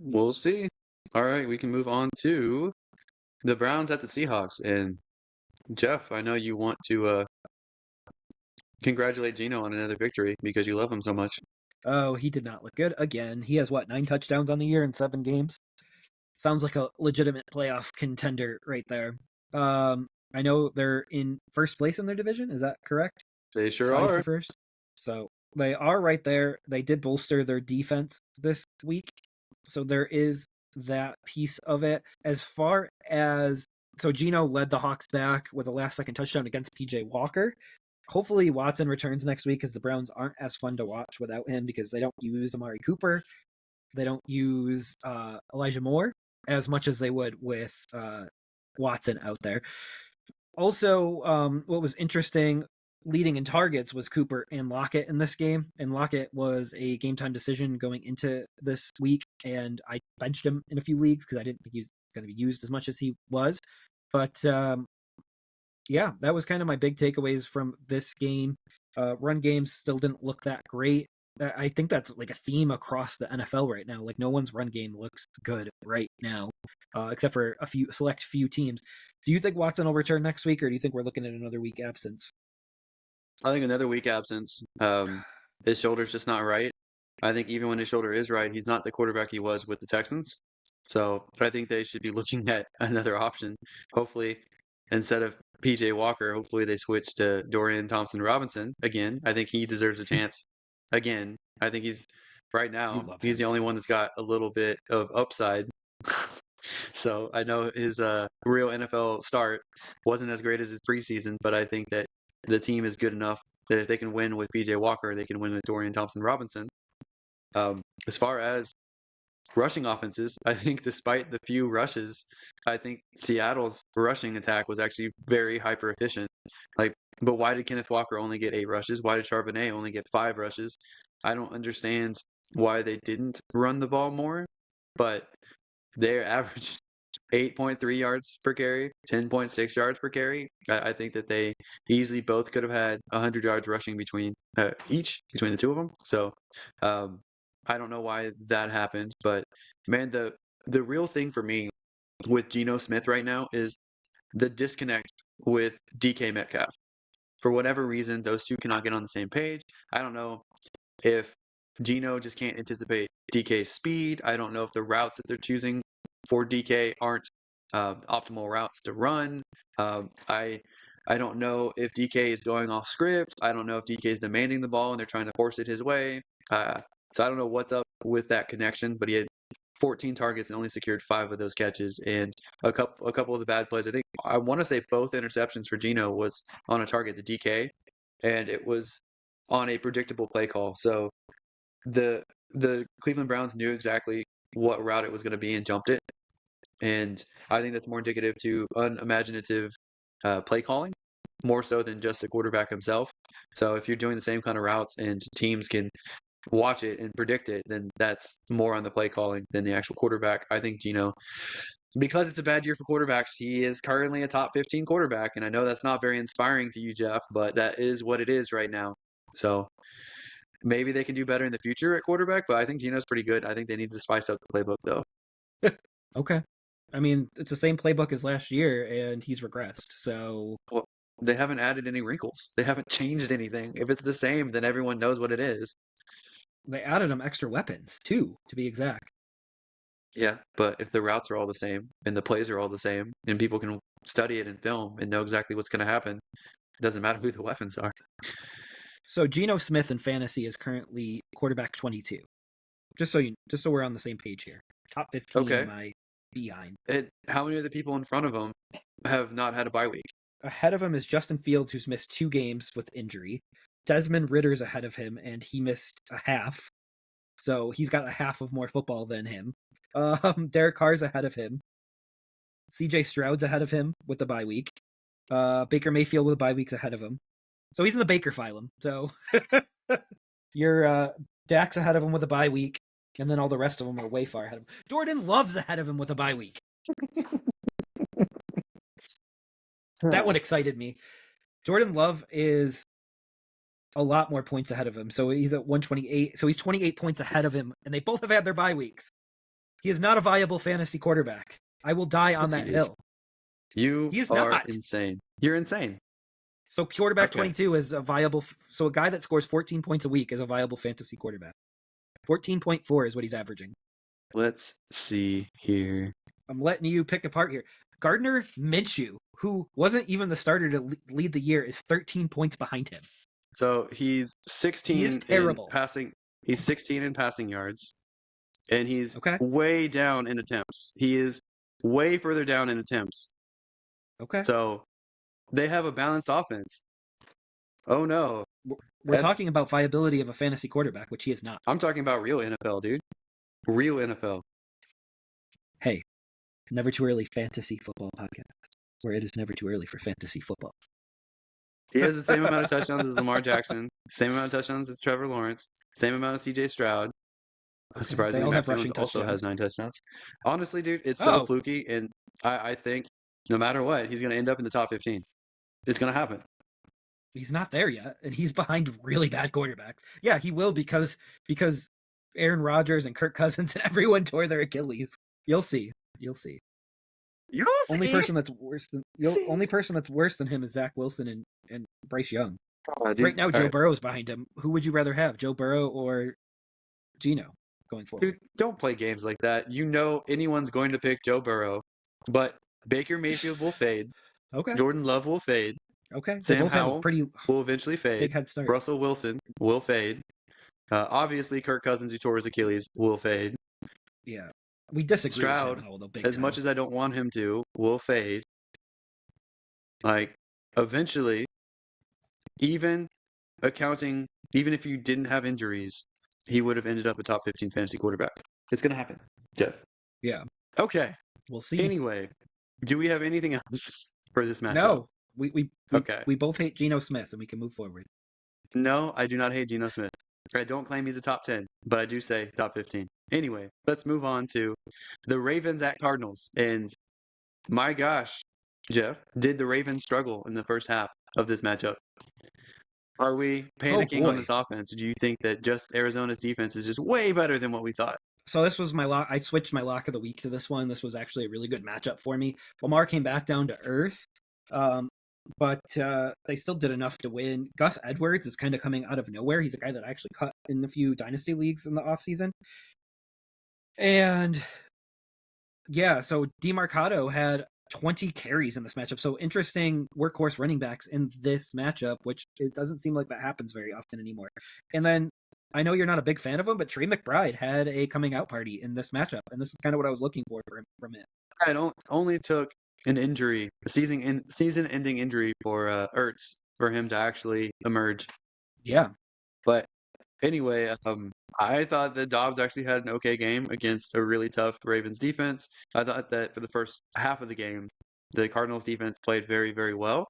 We'll see. All right, we can move on to the Browns at the Seahawks. And Jeff, I know you want to congratulate Gino on another victory because you love him so much. Oh, he did not look good again. He has what, 9 touchdowns on the year in 7 games? Sounds like a legitimate playoff contender right there. I know they're in first place in their division. Is that correct? They sure Tied for are. first. So they are right there. They did bolster their defense this week. So there is that piece of it. As far as Gino led the Hawks back with a last second touchdown against PJ Walker. Hopefully Watson returns next week because the Browns aren't as fun to watch without him because they don't use Amari Cooper. They don't use Elijah Moore as much as they would with Watson out there. Also, what was interesting leading in targets was Cooper and Lockett in this game. And Lockett was a game time decision going into this week. And I benched him in a few leagues because I didn't think he was going to be used as much as he was. But yeah, that was kind of my big takeaways from this game. Run games still didn't look that great. I think that's like a theme across the NFL right now. Like no one's run game looks good right now, except for a select few teams. Do you think Watson will return next week, or do you think we're looking at another week absence? I think another week absence. His shoulder's just not right. I think even when his shoulder is right, he's not the quarterback he was with the Texans. So I think they should be looking at another option. Hopefully, instead of PJ Walker, hopefully they switch to Dorian Thompson Robinson again. I think he deserves a chance again. I think he's right You now, love he's him. the only one that's got a little bit of upside. So I know his real NFL start wasn't as great as his preseason, but I think that the team is good enough that if they can win with PJ Walker, they can win with Dorian Thompson Robinson. As far as rushing offenses, I think despite the few rushes, I think Seattle's rushing attack was actually very hyper efficient. Like, but why did Kenneth Walker only get 8 rushes? Why did Charbonnet only get 5 rushes? I don't understand why they didn't run the ball more, but their average 8.3 yards per carry, 10.6 yards per carry. I think that they easily both could have had 100 yards rushing each between the two of them. So um, I don't know why that happened, but man, the real thing for me with Geno Smith right now is the disconnect with DK Metcalf. For whatever reason, those two cannot get on the same page. I don't know if Geno just can't anticipate DK's speed. I don't know if the routes that they're choosing for DK aren't optimal routes to run. I don't know if DK is going off script. I don't know if DK is demanding the ball and they're trying to force it his way. So I don't know what's up with that connection, but he had 14 targets and only secured 5 of those catches and a couple of the bad plays. I think I want to say both interceptions for Geno was on a target to DK, and it was on a predictable play call. So the the Cleveland Browns knew exactly what route it was going to be and jumped it. And I think that's more indicative to unimaginative play calling. more so than just the quarterback himself. So if you're doing the same kind of routes and teams can watch it and predict it, then that's more on the play calling than the actual quarterback. I think Gino, because it's a bad year for quarterbacks, he is currently a top 15 quarterback. And I know that's not very inspiring to you, Jeff, but that is what it is right now. So maybe they can do better in the future at quarterback, but I think Gino's pretty good. I think they need to spice up the playbook, though. Okay. I mean, it's the same playbook as last year, and he's regressed. So Well, they haven't added any wrinkles. They haven't changed anything. If it's the same, then everyone knows what it is. they added him extra weapons too, to be exact. Yeah, but if the routes are all the same and the plays are all the same and people can study it in film and know exactly what's going to happen, it doesn't matter who the weapons are. So Geno Smith in fantasy is currently quarterback 22. Just so we're on the same page here. Top 15 Okay. my behind. How many of the people in front of him have not had a bye week? Ahead of him is Justin Fields, who's missed 2 games with injury. Desmond Ritter's ahead of him, and he missed a half. So he's got a half of more football than him. Derek Carr's ahead of him. CJ Stroud's ahead of him with the bye week. Baker Mayfield with the bye week's ahead of him. So he's in the Baker phylum. So your Dak's ahead of him with a bye week, and then all the rest of them are way far ahead of him. Jordan Love's ahead of him with a bye week. That one excited me. Jordan Love is a lot more points ahead of him. So he's at 128. So he's 28 points ahead of him, and they both have had their bye weeks. He is not a viable fantasy quarterback. I will die on that hill. You He's are not. insane. You're insane. So quarterback 22 is a viable. So a guy that scores 14 points a week is a viable fantasy quarterback. 14.4 is what he's averaging. Let's see here. I'm letting you pick apart here. Gardner Minshew, who wasn't even the starter to lead the year, is 13 points behind him. So he's 16 He is terrible. in passing. He's 16 in passing yards, and he's Okay. way down in attempts. He is way further down in attempts. Okay. So they have a balanced offense. Oh no. We're talking about viability of a fantasy quarterback, which he is not. I'm talking about real NFL, dude. Real NFL. Hey, Never Too Early Fantasy Football Podcast, where it is never too early for fantasy football. He has the same amount of touchdowns as Lamar Jackson, same amount of touchdowns as Trevor Lawrence, same amount of CJ Stroud. Okay. Surprisingly, Matt Jones also has 9 touchdowns. Honestly, dude, it's so fluky, and I think no matter what, he's going to end up in the top 15. It's going to happen. He's not there yet, and he's behind really bad quarterbacks. Yeah, he will because Aaron Rodgers and Kirk Cousins and everyone tore their Achilles. You'll see. You'll see. Only person that's worse than him is Zach Wilson and Bryce Young. Right now, Joe Burrow's behind him. Who would you rather have, Joe Burrow or Geno going forward? Dude, don't play games like that. You know anyone's going to pick Joe Burrow, but Baker Mayfield will fade. Okay. Jordan Love will fade. Okay. Sam Howell will eventually fade. Big head start. Russell Wilson will fade. Obviously, Kirk Cousins, who tore his Achilles, will fade. Yeah. We disagree Stroud, with Sam Howell, though, big as time. much as I don't want him to, will fade. Like, eventually, even if you didn't have injuries, he would have ended up a top 15 fantasy quarterback. It's going to happen, Jeff. Yeah. Okay. We'll see. Anyway, do we have anything else for this matchup? No. We both hate Geno Smith, and we can move forward. No, I do not hate Geno Smith. I don't claim he's a top 10, but I do say top 15. Anyway, let's move on to the Ravens at Cardinals. And my gosh, Jeff, did the Ravens struggle in the first half of this matchup? Are we panicking on this offense? Do you think that just Arizona's defense is just way better than what we thought? So this was my lock. I switched my lock of the week to this one. This was actually a really good matchup for me. Lamar came back down to earth, but they still did enough to win. Gus Edwards is kind of coming out of nowhere. He's a guy that I actually cut in a few dynasty leagues in the offseason. And yeah, so DeMarcado had 20 carries in this matchup. So interesting workhorse running backs in this matchup, which it doesn't seem like that happens very often anymore. And then I know you're not a big fan of him, but Trey McBride had a coming out party in this matchup, and this is kind of what I was looking for from him. It only took an injury, a season-ending injury for Ertz for him to actually emerge. Yeah. But anyway, I thought that Dobbs actually had an okay game against a really tough Ravens defense. I thought that for the first half of the game, the Cardinals defense played very, very well.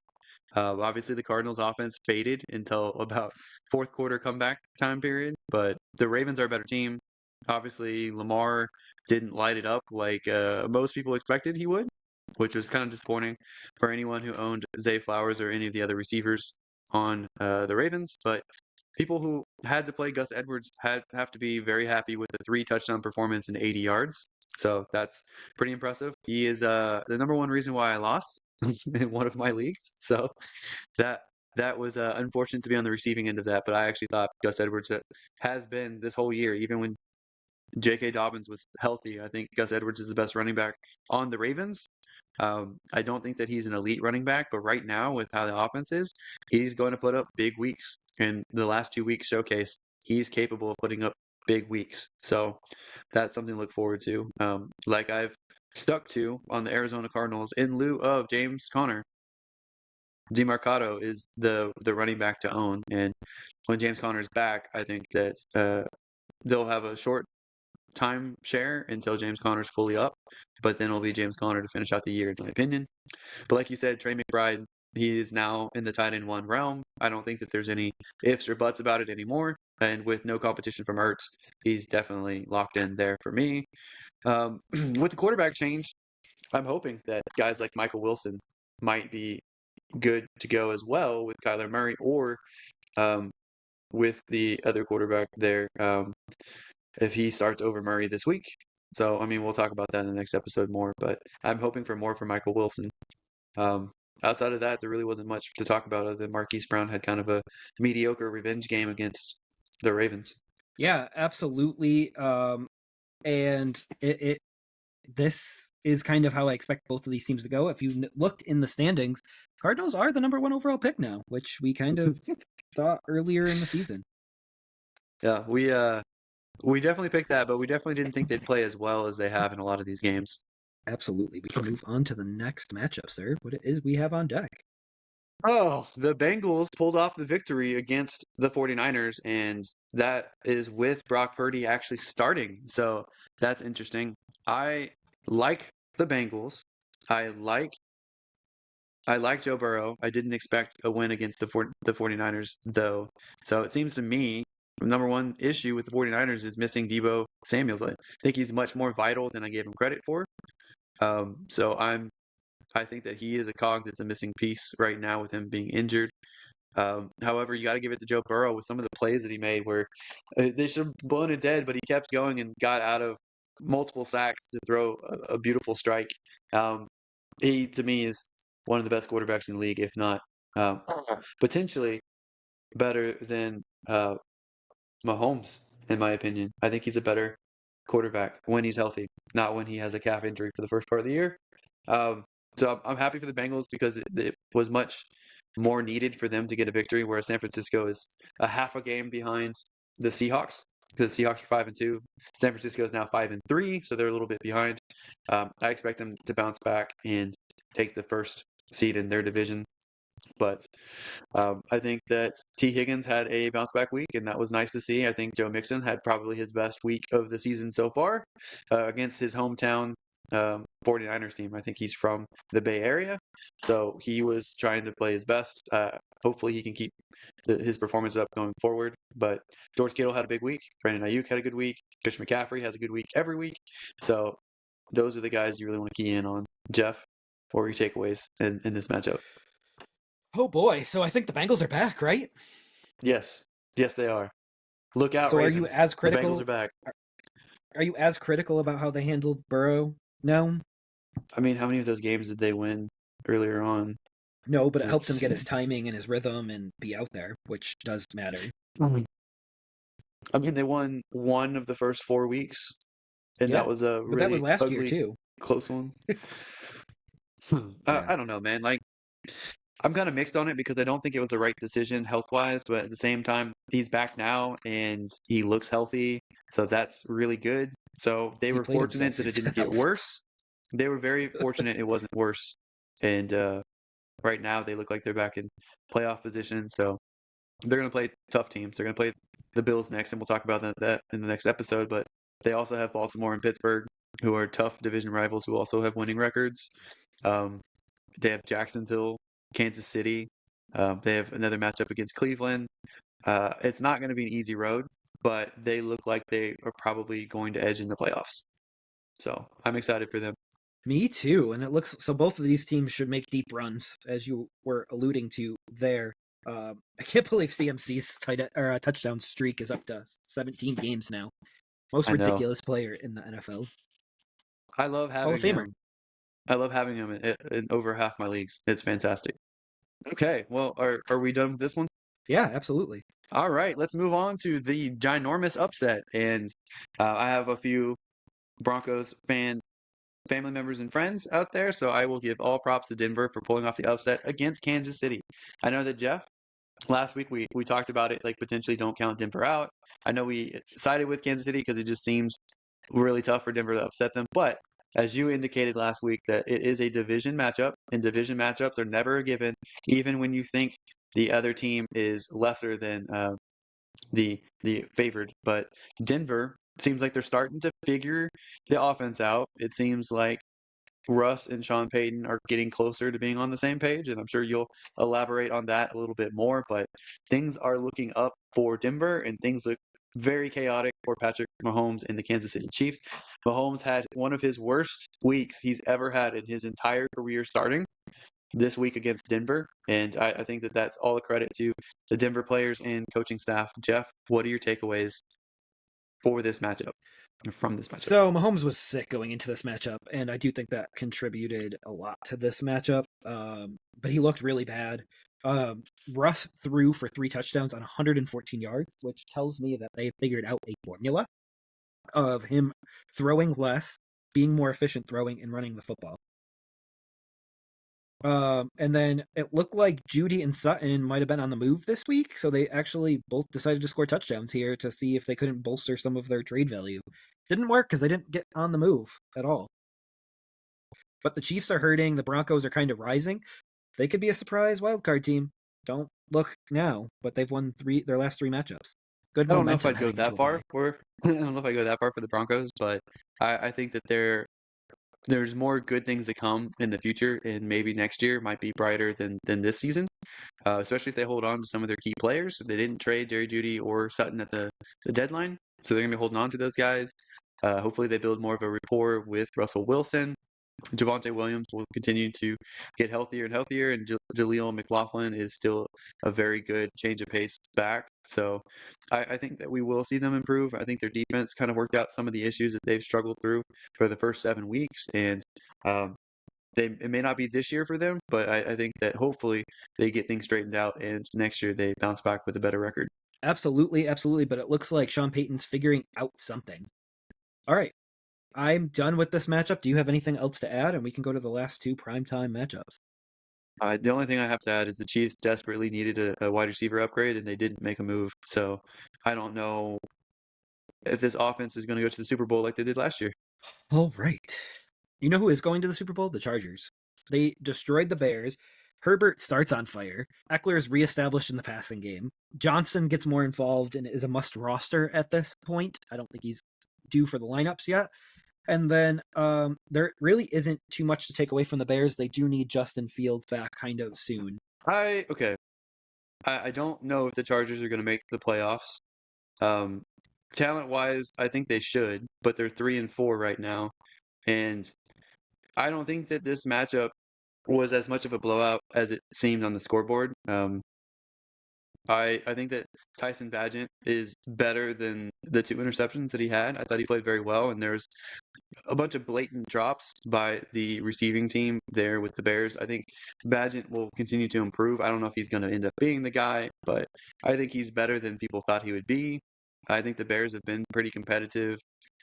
Obviously, the Cardinals' offense faded until about fourth quarter comeback time period, but the Ravens are a better team. Obviously, Lamar didn't light it up like most people expected he would, which was kind of disappointing for anyone who owned Zay Flowers or any of the other receivers on the Ravens. But people who had to play Gus Edwards have to be very happy with the 3 touchdown performance and 80 yards. So that's pretty impressive. He is the number one reason why I lost in one of my leagues. So that that was unfortunate to be on the receiving end of that. But I actually thought Gus Edwards has been this whole year, even when J.K. Dobbins was healthy. I think Gus Edwards is the best running back on the Ravens. I don't think that he's an elite running back, but right now, with how the offense is, he's going to put up big weeks. And the last 2 weeks showcase he's capable of putting up big weeks. So that's something to look forward to. Like I've stuck to on the Arizona Cardinals in lieu of James Conner. DeMarcado is the running back to own, and when James Conner's back, I think that they'll have a short time share until James Conner's fully up, but then it'll be James Conner to finish out the year, in my opinion. But like you said, Trey McBride, he is now in the tight end one realm. I don't think that there's any ifs or buts about it anymore. And with no competition from Ertz, he's definitely locked in there for me. With the quarterback change, I'm hoping that guys like Michael Wilson might be good to go as well with Kyler Murray or um, with the other quarterback there if he starts over Murray this week. So, I mean, we'll talk about that in the next episode more, but I'm hoping for more from Michael Wilson. Um, Outside of that, there really wasn't much to talk about other than Marquise Brown had kind of a mediocre revenge game against the Ravens. Yeah, absolutely. And it this is kind of how I expect both of these teams to go. If you looked in the standings, Cardinals are the number one overall pick now, which we kind of thought earlier in the season. Yeah, we definitely picked that, but we definitely didn't think they'd play as well as they have in a lot of these games. Absolutely. We can move on to the next matchup, sir. What it is we have on deck. Oh, the Bengals pulled off the victory against the 49ers, and that is with Brock Purdy actually starting. So that's interesting. I like the Bengals. I like I like Joe Burrow. I didn't expect a win against the 49ers though. So it seems to me the number one issue with the 49ers is missing Deebo Samuels. I think he's much more vital than I gave him credit for. So I think that he is a cog that's a missing piece right now with him being injured. However, you got to give it to Joe Burrow with some of the plays that he made where they should have blown it dead, but he kept going and got out of multiple sacks to throw a beautiful strike. He, to me, is one of the best quarterbacks in the league, if not um, potentially better than Mahomes, in my opinion. I think he's a better quarterback when he's healthy, not when he has a calf injury for the first part of the year. Um, so I'm happy for the Bengals because it was much more needed for them to get a victory, whereas San Francisco is a half a game behind the Seahawks because the Seahawks are 5-2. San Francisco is now 5-3, so they're a little bit behind. I expect them to bounce back and take the first seed in their division, but I think that T. Higgins had a bounce back week, and that was nice to see. I think Joe Mixon had probably his best week of the season so far against his hometown 49ers team. I think he's from the Bay Area, so he was trying to play his best. Hopefully, he can keep his performance up going forward. But George Kittle had a big week. Brandon Ayuk had a good week. Christian McCaffrey has a good week every week. So those are the guys you really want to key in on. Jeff, what were your takeaways in this matchup? Oh boy, so I think the Bengals are back, right? Yes. Yes, they are. Look out, So are you Ravens. as The Bengals are critical? back. Are you as critical about how they handled Burrow? No, I mean, how many of those games did they win earlier on? no, but it helped him It's get his timing and his rhythm and be out there, which does matter. I mean, they won one of the first 4 weeks, and Yeah, that was a but that was really last year ugly, too. close one. Yeah, I don't know, man. Like, I'm kind of mixed on it because I don't think it was the right decision health-wise, but at the same time, he's back now and he looks healthy, so that's really good. So they he were played fortunate himself that it into didn't get health. worse. They were very fortunate it wasn't worse. And right now, they look like they're back in playoff position. So they're going to play tough teams. They're going to play the Bills next, and we'll talk about that in the next episode. But they also have Baltimore and Pittsburgh, who are tough division rivals who also have winning records. Um, they have Jacksonville, Kansas City, They have another matchup against Cleveland. It's not going to be an easy road, but they look like they are probably going to edge in the playoffs. So I'm excited for them. Me too. And it looks so both of these teams should make deep runs, as you were alluding to there. I can't believe CMC's touchdown streak is up to 17 games now. Most I know. ridiculous player in the NFL. I love Hall of having Famer. him. I love having him in over half my leagues. It's fantastic. Okay, well, are we done with this one? Yeah, absolutely. All right, let's move on to the ginormous upset. And I have a few Broncos family members and friends out there, so I will give all props to Denver for pulling off the upset against Kansas City. I know that Jeff, last week we talked about it, like potentially don't count Denver out. I know we sided with Kansas City because it just seems really tough for Denver to upset them. But as you indicated last week, that it is a division matchup, and division matchups are never a given, even when you think the other team is lesser than the favored. But Denver seems like they're starting to figure the offense out. It seems like Russ and Sean Payton are getting closer to being on the same page, and I'm sure you'll elaborate on that a little bit more. But things are looking up for Denver, and things look very chaotic for Patrick Mahomes and the Kansas City Chiefs. Mahomes had one of his worst weeks he's ever had in his entire career starting this week against Denver, and I think that that's all the credit to the Denver players and coaching staff. Jeff, what are your takeaways for this matchup, from this matchup? So Mahomes was sick going into this matchup, and I do think that contributed a lot to this matchup. But he looked really bad. Russ threw for 3 touchdowns on 114 yards, which tells me that they figured out a formula of him throwing less, being more efficient throwing, and running the football. And then it looked like Judy and Sutton might have been on the move this week, so they actually both decided to score touchdowns here to see if they couldn't bolster some of their trade value. Didn't work because they didn't get on the move at all. But the Chiefs are hurting. The Broncos are kind of rising. They could be a surprise wildcard team. Don't look now, but they've won their last 3 matchups. Good I don't know if momentum I'd go heading into that a far bye. for I don't know if I go that far for the Broncos, but I think that there's more good things to come in the future, and maybe next year might be brighter than this season. Especially if they hold on to some of their key players. They didn't trade Jerry Jeudy or Sutton at the deadline, so they're gonna be holding on to those guys. Hopefully, they build more of a rapport with Russell Wilson. Javonte Williams will continue to get healthier and healthier, and Jaleel McLaughlin is still a very good change of pace back. So I think that we will see them improve. I think their defense kind of worked out some of the issues that they've struggled through for the first 7 weeks, and um, it may not be this year for them, but I think that hopefully they get things straightened out, and next year they bounce back with a better record. Absolutely, absolutely. But it looks like Sean Payton's figuring out something. All right. I'm done with this matchup. Do you have anything else to add? And we can go to the last 2 primetime matchups. The only thing I have to add is the Chiefs desperately needed a wide receiver upgrade, and they didn't make a move. So I don't know if this offense is going to go to the Super Bowl like they did last year. All right. You know who is going to the Super Bowl? The Chargers. They destroyed the Bears. Herbert starts on fire. Eckler is reestablished in the passing game. Johnson gets more involved and is a must roster at this point. I don't think he's due for the lineups yet. And then there really isn't too much to take away from the Bears. They do need Justin Fields back kind of soon. Okay. I don't know if the Chargers are going to make the playoffs. Talent wise, I think they should, but they're 3-4 right now, and I don't think that this matchup was as much of a blowout as it seemed on the scoreboard. I think that Tyson Bagent is better than the 2 interceptions that he had. I thought he played very well, and there's a bunch of blatant drops by the receiving team there with the Bears. I think Bagent will continue to improve. I don't know if he's going to end up being the guy, but I think he's better than people thought he would be. I think the Bears have been pretty competitive.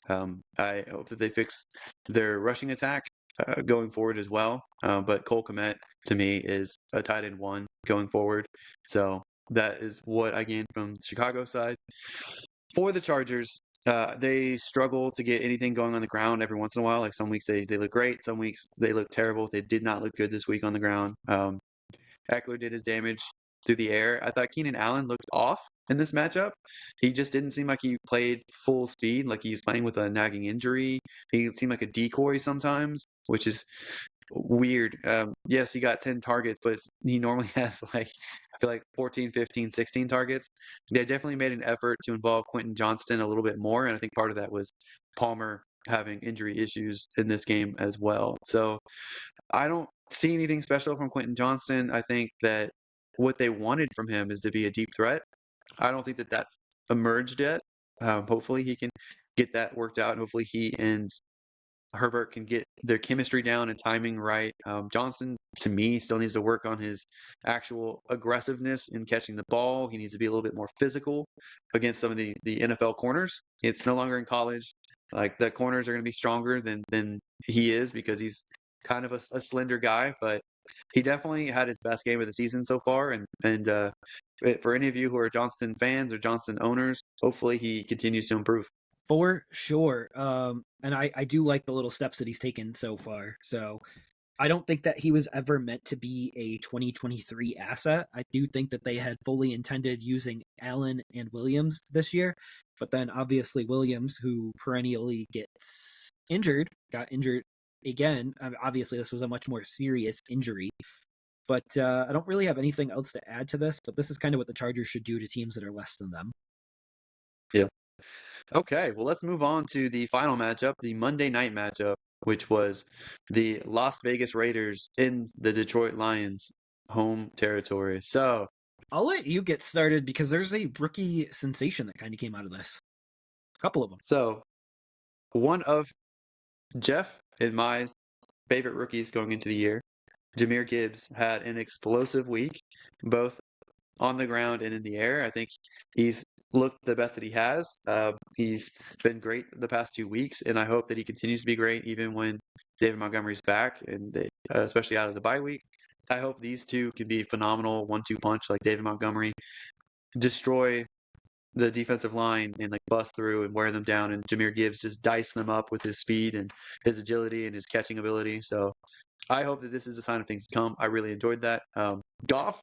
I hope that they fix their rushing attack going forward as well. But Cole Kmet, to me, is a tight end 1 going forward. So that is what I gained from the Chicago side. For the Chargers, they struggle to get anything going on the ground every once in a while. Like some weeks they look great, some weeks they look terrible. They did not look good this week on the ground. Eckler did his damage through the air. I thought Keenan Allen looked off in this matchup. He just didn't seem like he played full speed, like he was playing with a nagging injury. He seemed like a decoy sometimes, which is weird. Yes, he got 10 targets, but he normally has like, I feel like 14, 15, 16 targets. They definitely made an effort to involve Quentin Johnston a little bit more, and I think part of that was Palmer having injury issues in this game as well. So I don't see anything special from Quentin Johnston. I think that what they wanted from him is to be a deep threat. I don't think that that's emerged yet. Hopefully he can get that worked out. And hopefully he and Herbert can get their chemistry down and timing right. Johnson, to me, still needs to work on his actual aggressiveness in catching the ball. He needs to be a little bit more physical against some of the NFL corners. It's no longer in college. Like the corners are going to be stronger than he is because he's kind of a slender guy, but he definitely had his best game of the season so far. And for any of you who are Johnston fans or Johnston owners, hopefully he continues to improve. For sure. And I do like the little steps that he's taken so far. So I don't think that he was ever meant to be a 2023 asset. I do think that they had fully intended using Allen and Williams this year. But then obviously Williams, who perennially got injured again. Obviously, this was a much more serious injury. But I don't really have anything else to add to this. But this is kind of what the Chargers should do to teams that are less than them. Yeah. Okay, well, let's move on to the final matchup, the Monday night matchup, which was the Las Vegas Raiders in the Detroit Lions home territory. So, I'll let you get started because there's a rookie sensation that kind of came out of this. A couple of them. so one of Jeff and my favorite rookies going into the year, Jahmyr Gibbs, had an explosive week, both on the ground and in the air. I think he's looked the best that he has. He's been great the past 2 weeks, and I hope that he continues to be great even when David Montgomery's back, and especially out of the bye week. I hope these two can be phenomenal 1-2 punch like David Montgomery, destroy the defensive line and like bust through and wear them down, and Jahmyr Gibbs just dice them up with his speed and his agility and his catching ability. So I hope that this is a sign of things to come. I really enjoyed that. Goff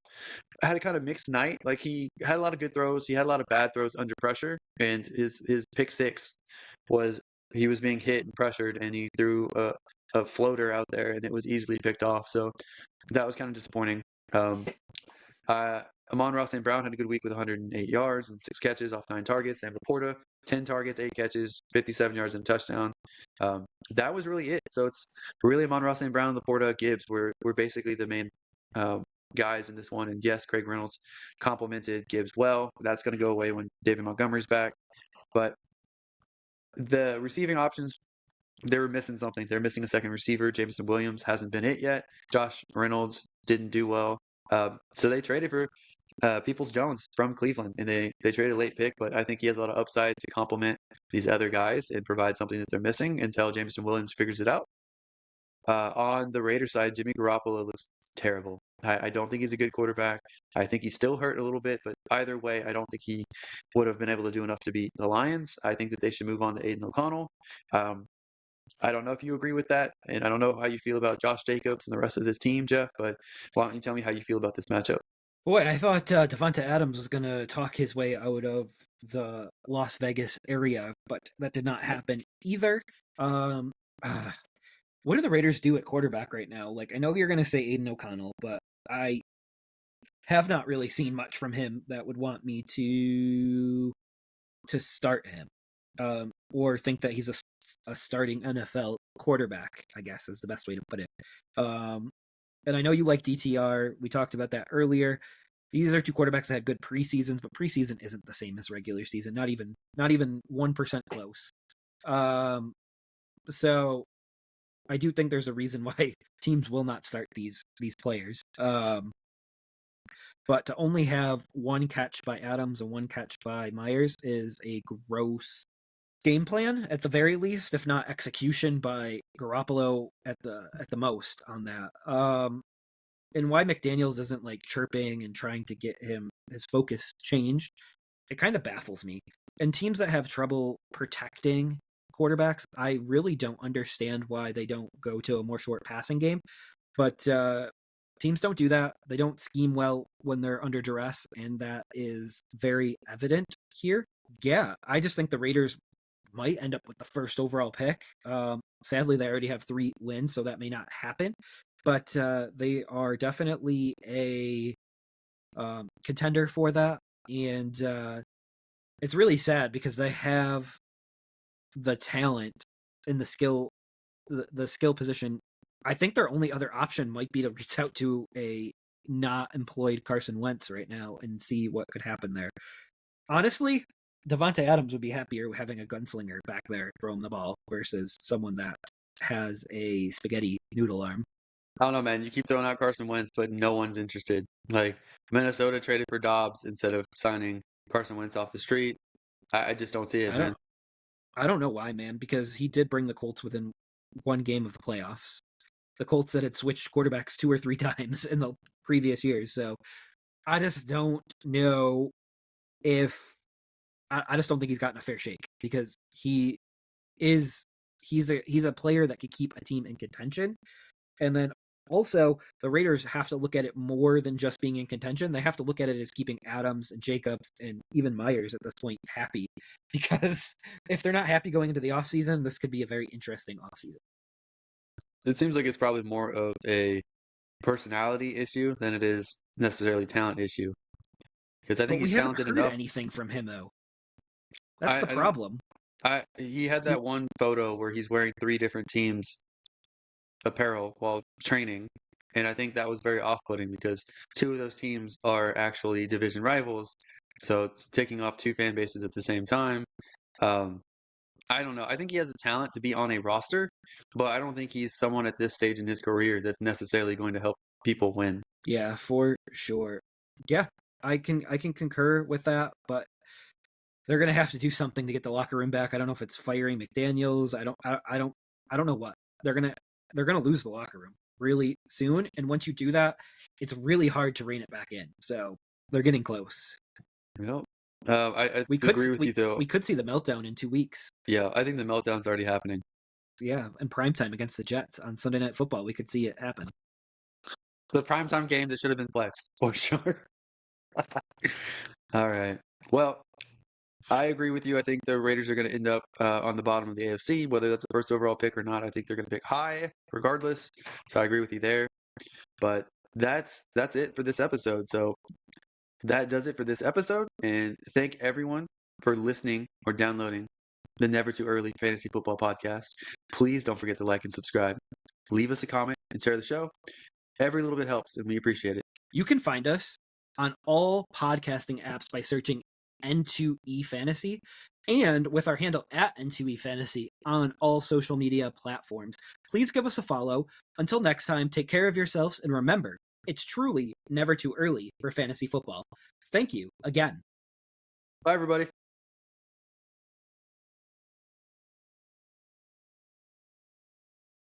had a kind of mixed night. Like he had a lot of good throws, he had a lot of bad throws under pressure, and his pick six was he was being hit and pressured, and he threw a floater out there, and it was easily picked off. So that was kind of disappointing. Amon-Ra St. Brown had a good week with 108 yards and 6 catches off 9 targets. Sam Laporta, 10 targets, 8 catches, 57 yards and a touchdown. That was really it. So it's really Amon-Ra St. Brown, Laporta, Gibbs were basically the main guys in this one. And yes, Craig Reynolds complimented Gibbs well. That's going to go away when David Montgomery's back. But the receiving options, they were missing something. They're missing a second receiver. Jameson Williams hasn't been it yet. Josh Reynolds didn't do well. So they traded for Peoples-Jones from Cleveland, and they traded a late pick, but I think he has a lot of upside to complement these other guys and provide something that they're missing until Jameson Williams figures it out. On the Raiders side, Jimmy Garoppolo looks terrible. I don't think he's a good quarterback. I think he's still hurt a little bit, but either way, I don't think he would have been able to do enough to beat the Lions. I think that they should move on to Aiden O'Connell. I don't know if you agree with that, and I don't know how you feel about Josh Jacobs and the rest of this team, Jeff, but why don't you tell me how you feel about this matchup? Boy, I thought Devonta Adams was going to talk his way out of the Las Vegas area, but that did not happen either. Um, what do the Raiders do at quarterback right now? Like, I know you're going to say Aiden O'Connell, but I have not really seen much from him that would want me to start him, or think that he's a starting NFL quarterback, I guess is the best way to put it. And I know you like DTR. We talked about that earlier. These are two quarterbacks that had good preseasons, but preseason isn't the same as regular season. Not even 1% close. So I do think there's a reason why teams will not start these players. But to only have one catch by Adams and one catch by Myers is a gross game plan at the very least, if not execution by Garoppolo at the most on that. And why McDaniels isn't like chirping and trying to get his focus changed, it kind of baffles me. And teams that have trouble protecting quarterbacks, I really don't understand why they don't go to a more short passing game. But teams don't do that. They don't scheme well when they're under duress, and that is very evident here. Yeah, I just think the Raiders might end up with the first overall pick. Sadly, they already have 3 wins, so that may not happen. But they are definitely a contender for that, and it's really sad because they have the talent and the skill position. I think their only other option might be to reach out to a not employed Carson Wentz right now and see what could happen there. Honestly, Devontae Adams would be happier having a gunslinger back there throwing the ball versus someone that has a spaghetti noodle arm. I don't know, man. You keep throwing out Carson Wentz, but no one's interested. Like Minnesota traded for Dobbs instead of signing Carson Wentz off the street. I just don't see it, man. I don't know why, man, because he did bring the Colts within 1 game of the playoffs. The Colts that had switched quarterbacks 2 or 3 times in the previous years. So I just don't know if I just don't think he's gotten a fair shake because he's a player that could keep a team in contention. And then also the Raiders have to look at it more than just being in contention. They have to look at it as keeping Adams and Jacobs and even Myers at this point happy, because if they're not happy going into the offseason, this could be a very interesting offseason. It seems like it's probably more of a personality issue than it is necessarily talent issue. Because I think he's talented enough. We haven't heard anything from him though. That's the problem. He had that one photo where he's wearing 3 different teams' apparel while training, and I think that was very off-putting because 2 of those teams are actually division rivals, so it's taking off 2 fan bases at the same time. I don't know. I think he has the talent to be on a roster, but I don't think he's someone at this stage in his career that's necessarily going to help people win. Yeah, for sure. Yeah, I can concur with that, but they're gonna have to do something to get the locker room back. I don't know if it's firing McDaniels. I don't know what. They're gonna lose the locker room really soon, and once you do that, it's really hard to rein it back in. So they're getting close. Yep. I agree with you though. We could see the meltdown in 2 weeks. Yeah, I think the meltdown's already happening. Yeah, in primetime against the Jets on Sunday Night Football, we could see it happen. The primetime game that should have been flexed, for sure. All right. Well, I agree with you. I think the Raiders are going to end up on the bottom of the AFC, whether that's the first overall pick or not. I think they're going to pick high regardless. So I agree with you there. But that's it for this episode. So that does it for this episode. And thank everyone for listening or downloading the Never Too Early Fantasy Football Podcast. Please don't forget to like and subscribe. Leave us a comment and share the show. Every little bit helps, and we appreciate it. You can find us on all podcasting apps by searching N2EFantasy and with our handle at N2EFantasy on all social media platforms. Please give us a follow. Until next time, take care of yourselves, and remember, it's truly never too early for fantasy football. Thank you again. Bye, everybody.